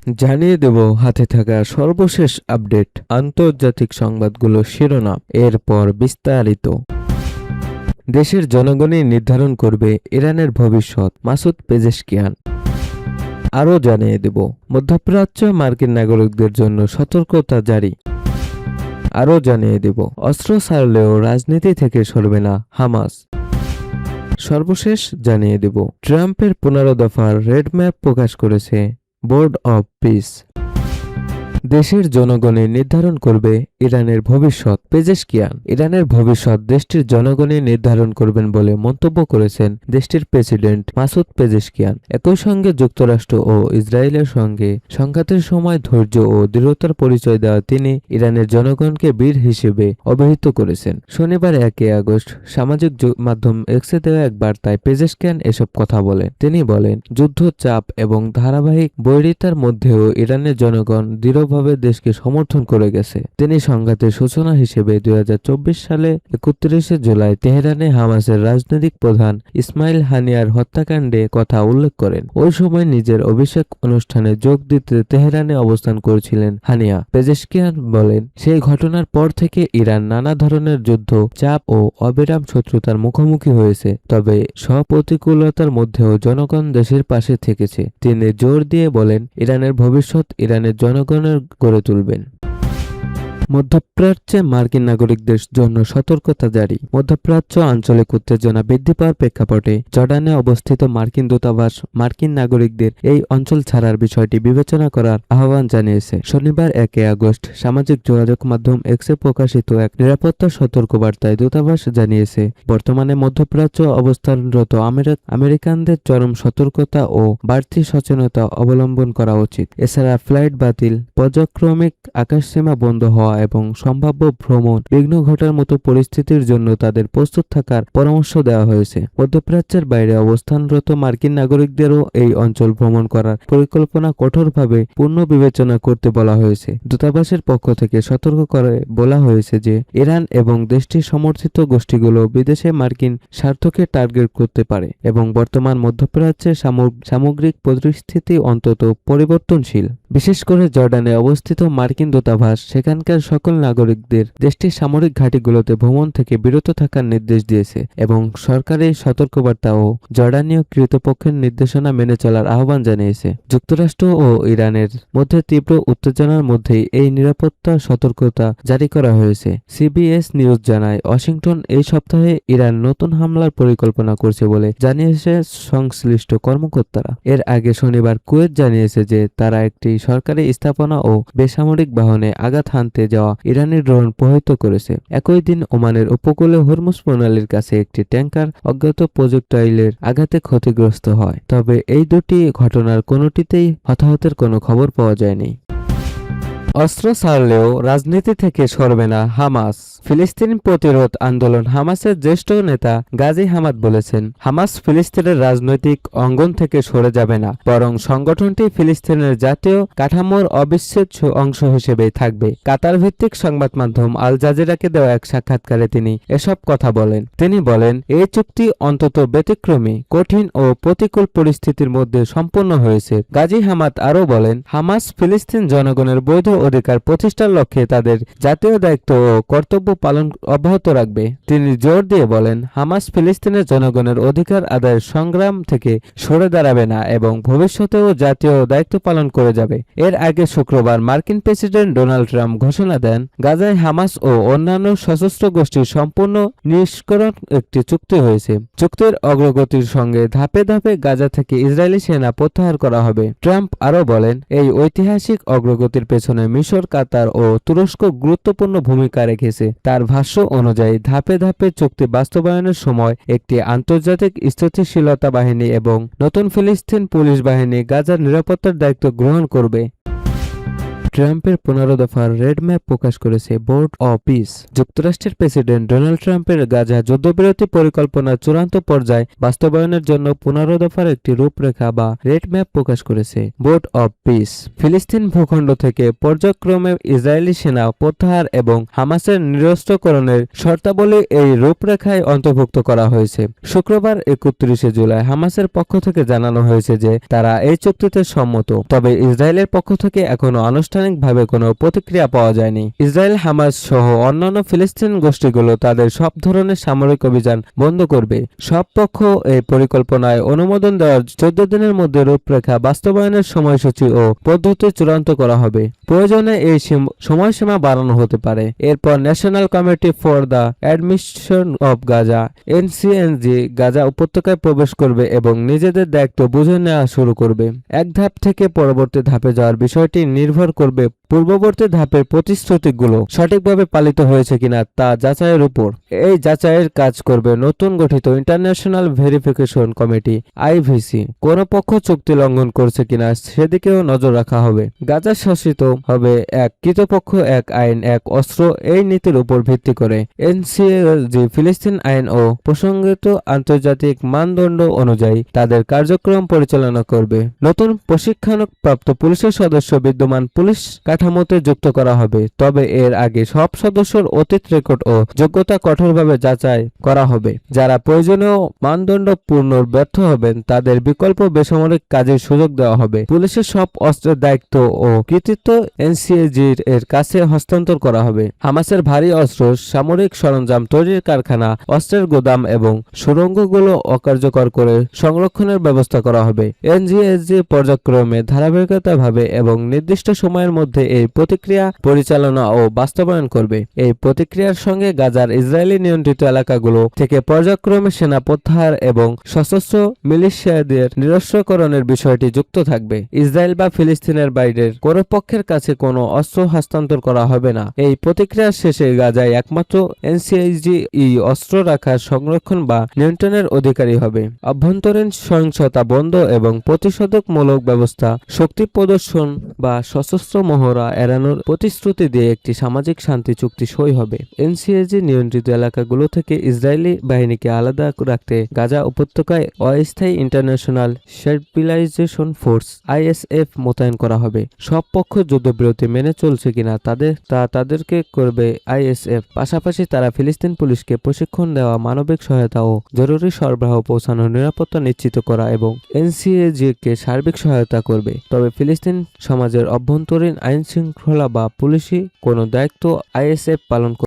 জানিয়ে দেব হাতে থাকা সর্বশেষ আপডেট, আন্তর্জাতিক সংবাদগুলো শিরোনাম, এরপর বিস্তারিত। দেশের জনগণই নির্ধারণ করবে ইরানের ভবিষ্যৎ, মাসুদ পেজেশকিয়ান। আরও জানিয়ে দেব মধ্যপ্রাচ্য মার্কিন নাগরিকদের জন্য সতর্কতা জারি। আরও জানিয়ে দেব অস্ত্র ছাড়লেও রাজনীতি থেকে সরবে না হামাস। সর্বশেষ জানিয়ে দেব ট্রাম্পের 15 দফার রেডম্যাপ প্রকাশ করেছে বোর্ড অব পিস। দেশের জনগণই নির্ধারণ করবে ইরানের ভবিষ্যৎ, পেজেশকিয়ান। ইরানের ভবিষ্যৎ দেশটির জনগণই নির্ধারণ করবেন বলে মন্তব্য করেছেন দেশটির প্রেসিডেন্ট মাসুদ পেজেশকিয়ান। একই সঙ্গে যুক্তরাষ্ট্র ও ইসরায়েলের সঙ্গে সংঘাতের সময় ধৈর্য ও দৃঢ়তার পরিচয় দেওয়া তিনি ইরানের জনগণকে বীর হিসেবে অভিহিত করেছেন। শনিবার 1 আগস্ট সামাজিক মাধ্যম এক্সে দেওয়া এক বার্তায় পেজেশকিয়ান এসব কথা বলেন। তিনি বলেন, যুদ্ধ, চাপ এবং ধারাবাহিক বৈরিতার মধ্যেও ইরানের জনগণ দৃঢ়ভাবে দেশকে সমর্থন করে গেছে। তিনি সংঘাতের সূচনা হিসেবে 2024 সালে 31 জুলাই তেহরানে হামাসের রাজনৈতিক প্রধান ইসমাইল হানিয়ার হত্যাকাণ্ডে কথা উল্লেখ করেন। ওই সময় নিজের অভিষেক অনুষ্ঠানে যোগ দিতে তেহরানে অবস্থান করেছিলেন হানিয়া। পেজেশকিয়ান বলেন, সেই ঘটনার পর থেকে ইরান নানা ধরনের যুদ্ধ, চাপ ও অবিরাম শত্রুতার মুখোমুখি হয়েছে। তবে সব প্রতিকূলতার মধ্যেও জনগণ দেশের পাশে থেকেছে। তিনি জোর দিয়ে বলেন, ইরানের ভবিষ্যৎ ইরানের জনগণের গড়ে তুলবেন। মধ্যপ্রাচ্যে মার্কিন নাগরিকদের জন্য সতর্কতা জারি। মধ্যপ্রাচ্য আঞ্চলিক উত্তেজনা বৃদ্ধি পাওয়ার প্রেক্ষাপটে জর্ডানে অবস্থিত মার্কিন দূতাবাস মার্কিন নাগরিকদের এই অঞ্চল ছাড়ার বিষয়টি বিবেচনা করার আহ্বান জানিয়েছে। শনিবার 1 আগস্ট সামাজিক যোগাযোগ মাধ্যম এক্সে প্রকাশিত এক নিরাপত্তা সতর্কবার্তায় দূতাবাস জানিয়েছে, বর্তমানে মধ্যপ্রাচ্য অবস্থানরত আমেরিকানদের চরম সতর্কতা ও বাড়তি সচেতনতা অবলম্বন করা উচিত। এছাড়া ফ্লাইট বাতিল, পর্যায়ক্রমিক আকাশসীমা বন্ধ হওয়া এবং সম্ভাব্য ভ্রমণ বিঘ্ন ঘটার মতো পরিস্থিতির জন্য তাদের প্রস্তুত থাকার পরামর্শ দেওয়া হয়েছে। মধ্যপ্রাচ্যের বাইরে অবস্থানরত মার্কিন নাগরিকদেরও এই অঞ্চল ভ্রমণ করার পরিকল্পনা কঠোরভাবে পুনর্বিবেচনা করতে বলা হয়েছে। দূতাবাসের পক্ষ থেকে সতর্ক করে বলা হয়েছে যে ইরান এবং দেশটির সমর্থিত গোষ্ঠীগুলো বিদেশে মার্কিন স্বার্থকে টার্গেট করতে পারে এবং বর্তমান মধ্যপ্রাচ্যের সামগ্রিক পরিস্থিতি অন্তত পরিবর্তনশীল। বিশেষ করে জর্ডানে অবস্থিত মার্কিন দূতাবাস সেখানকার সকল নাগরিকদের দেশটির সামরিক ঘাঁটিগুলোতে ভ্রমণ থেকে বিরত থাকার নির্দেশ দিয়েছে এবং সরকারি সতর্কবার্তা ও জর্ডানীয় কর্তৃপক্ষের নির্দেশনা মেনে চলার আহ্বান জানিয়েছে। যুক্তরাষ্ট্র ও ইরানের মধ্যে তীব্র উত্তেজনার মধ্যেই এই নিরাপত্তা সতর্কতা জারি করা হয়েছে। সিবিএস নিউজ জানায়, ওয়াশিংটন এই সপ্তাহে ইরান নতুন হামলার পরিকল্পনা করছে বলে জানিয়েছে সংশ্লিষ্ট কর্মকর্তারা। এর আগে শনিবার কুয়েত জানিয়েছে যে তারা একটি সরকারি স্থাপনা ও বেসামরিক বাহনে আঘাত হানতে যাওয়া ইরানি ড্রোন প্রভাবিত করেছে। একই দিন ওমানের উপকূলে হরমুজ প্রণালীর কাছে একটি ট্যাঙ্কার অজ্ঞাত প্রজেক্টাইলের আঘাতে ক্ষতিগ্রস্ত হয়। তবে এই দুটি ঘটনার কোনোটিতেই হতাহতের কোনো খবর পাওয়া যায়নি। অস্ত্র ছাড়লেও রাজনীতি থেকে সরবে না হামাস। ফিলিস্তিন প্রতিরোধ আন্দোলন হামাসের জ্যেষ্ঠ নেতা গাজী হামাদ বলেছেন, হামাস ফিলিস্তিনের রাজনৈতিক অঙ্গন থেকে সরে যাবে না, বরং সংগঠনটি ফিলিস্তিনের জাতীয় কাঠামোর অবিচ্ছেদ্য অংশ হিসেবেই থাকবে। কাতার ভিত্তিক সংবাদ মাধ্যম আল জাজিরাকে দেওয়া এক সাক্ষাৎকারে তিনি এসব কথা বলেন। তিনি বলেন, এই চুক্তি অন্তত ব্যতিক্রমী, কঠিন ও প্রতিকূল পরিস্থিতির মধ্যে সম্পন্ন হয়েছে। গাজী হামাদ আরও বলেন, হামাস ফিলিস্তিন জনগণের বৈধ অধিকার প্রতিষ্ঠার লক্ষ্যে তাদের জাতীয় দায়িত্ব ও কর্তব্য পালন অব্যাহত রাখবে। তিনি জোর দিয়ে বলেন, হামাস ফিলিস্তিনের জনগণের অধিকার আদায়ের সংগ্রাম থেকে সরে দাঁড়াবে না এবং ভবিষ্যতেও জাতীয় দায়িত্ব পালন করে যাবে। এর আগে শুক্রবার মার্কিন প্রেসিডেন্ট ডোনাল্ড ট্রাম্প ঘোষণা দেন, গাজায় হামাস ও অন্যান্য সশস্ত্র গোষ্ঠীর সম্পূর্ণ নিষ্করণ একটি চুক্তি হয়েছে। চুক্তির অগ্রগতির সঙ্গে ধাপে ধাপে গাজা থেকে ইসরায়েলি সেনা প্রত্যাহার করা হবে। ট্রাম্প আরও বলেন, এই ঐতিহাসিক অগ্রগতির পেছনে মিশর, কাতার ও তুরস্ক গুরুত্বপূর্ণ ভূমিকা রেখেছে। তার ভাষ্য অনুযায়ী ধাপে ধাপে চুক্তি বাস্তবায়নের সময় একটি আন্তর্জাতিক স্থিতিশীলতা বাহিনী এবং নতুন ফিলিস্তিন পুলিশ বাহিনী গাজার নিরাপত্তার দায়িত্ব গ্রহণ করবে। ট্রাম্পের 15 দফার রেড ম্যাপ প্রকাশ করেছে বোর্ড অব পিস। যুক্তরাষ্ট্রের প্রেসিডেন্ট ডোনাল্ড ট্রাম্পের গাজা যুদ্ধবিরতি পরিকল্পনার চূড়ান্ত পর্যায়ে বাস্তবায়নের জন্য 15 দফার একটি রূপরেখা বা রেড ম্যাপ প্রকাশ করেছে বোর্ড অব পিস। ফিলিস্তিন ভূখণ্ড থেকে পর্যায়ক্রমে ইসরায়েলি সেনা প্রত্যাহার এবং হামাসের নিরস্ত্রকরণের শর্তাবলী এই রূপরেখায় অন্তর্ভুক্ত করা হয়েছে। শুক্রবার 31 জুলাই হামাসের পক্ষ থেকে জানানো হয়েছে যে তারা এই চুক্তিতে সম্মত, তবে ইসরায়েলের পক্ষ থেকে এখনো আনুষ্ঠানিকভাবে কোনো প্রতিক্রিয়া পাওয়া যায়নি। ইসরায়েল হামাস সহ অন্যান্য ফিলিস্তিন গোষ্ঠীগুলো তাদের সব ধরনের সামরিক অভিযান বন্ধ করবে। সব পক্ষ এই পরিকল্পনায় অনুমোদন দেওয়ার 14 দিনের মধ্যে রূপরেখা বাস্তবায়নের সময়সূচি ও পদ্ধতি চূড়ান্ত করা হবে। প্রয়োজনে এই সময়সীমা বাড়ানো হতে পারে। এরপর national committee for the administration of Gaza NCNG Gaza উপত্যকায় প্রবেশ করবে এবং নিজেদের দায়িত্ব বুঝে নেওয়া শুরু করবে। এক ধাপ থেকে পরবর্তী ধাপে যাওয়ার বিষয়টি নির্ভর করবে পূর্ববর্তী ধাপের প্রতিশ্রুতিগুলো সঠিকভাবে পালিত হয়েছে কিনা তা যাচাইয়ের উপর। এই যাচাইয়ের কাজ করবে নতুন গঠিত ইন্টারন্যাশনাল ভেরিফিকেশন কমিটি আইভিসি। কোন পক্ষ চুক্তি লঙ্ঘন করছে কিনা সেদিকেও নজর রাখা হবে। গাজা শাসিত হবে এক কৃতপক্ষ এক আইন এক অস্ত্র এই নীতির উপর ভিত্তি করে এনসিএলজি ফিলিস্তিন আইন ও প্রসঙ্গিত আন্তর্জাতিক মানদণ্ড অনুযায়ী তাদের কার্যক্রম পরিচালনা করবে। নতুন প্রশিক্ষণপ্রাপ্ত পুলিশের সদস্য বিদ্যমান পুলিশ কাঠামোতে যুক্ত করা হবে, তবে এর আগে সব সদস্যর অতীত রেকর্ড ও যোগ্যতা কঠোরভাবে যাচাই করা হবে। যারা প্রয়োজনীয় মানদণ্ড পূর্ণ ব্যর্থ হবেন তাদের বিকল্প বেসামরিক কাজের সুযোগ দেওয়া হবে। পুলিশের সব অস্ত্রের দায়িত্ব ও কৃতিত্ব এনসিএজির এর কাছে হস্তান্তর করা হবে। হামাসের ভারী অস্ত্র, সামরিক সরঞ্জাম তৈরির কারখানা, অস্ত্রের গোদাম এবং সুড়ঙ্গগুলো অকার্যকর করে সংরক্ষণের ব্যবস্থা করা হবে। এনসিএজি পর্যায়ক্রমে ধারাবাহিকতাভাবে এবং নির্দিষ্ট সময়ের মধ্যে এই প্রতিক্রিয়া পরিচালনা ও বাস্তবায়ন করবে। এই প্রতিক্রিয়ার সঙ্গে গাজার ইসরায়েলি নিয়ন্ত্রিত এলাকাগুলো থেকে পর্যায়ক্রমে সেনা প্রত্যাহার এবং সশস্ত্র মিলিশিয়াদের নিরস্ত্রকরণের বিষয়টি যুক্ত থাকবে। ইসরায়েল বা ফিলিস্তিনের বাইরের কোনো পক্ষের কাছে কোনো অস্ত্র হস্তান্তর করা হবে না। এই প্রতিক্রিয়ার শেষে গাজায় একমাত্র এনসিএজি অস্ত্র রাখার সংরক্ষণ বা নিয়ন্ত্রণের অধিকারী হবে। অভ্যন্তরীণ সহিংসতা বন্ধ এবং প্রতিষেধকমূলক ব্যবস্থা শক্তি প্রদর্শন বা সশস্ত্র মহড়া এড়ানোর প্রতিশ্রুতি দিয়ে একটি সামাজিক শান্তি চুক্তি সই হবে। এনসিএজি নিয়ন্ত্রিত এলাকাগুলো থেকে ইসরায়েলি বাহিনীকে আলাদা রাখতে গাজা উপত্যকায় অস্থায়ী ইন্টারন্যাশনাল স্টেবিলাইজেশন ফোর্স আইএসএফ মোতায়েন করা হবে। সব পক্ষ যুদ্ধবিরতি মেনে চলছে কিনা তাদেরকে করবে আইএসএফ। পাশাপাশি তারা ফিলিস্তিন পুলিশকে প্রশিক্ষণ দেওয়া, মানবিক সহায়তা ও জরুরি সরবরাহ পৌঁছানোর নিরাপত্তা নিশ্চিত করা এবং এনসিএজি-কে সার্বিক সহায়তা করবে। তবে ফিলিস্তিন সমাজের অভ্যন্তরীণ আইনশৃঙ্খলা বা পুলিশি কোনো দায়িত্ব আইএসএফ পালন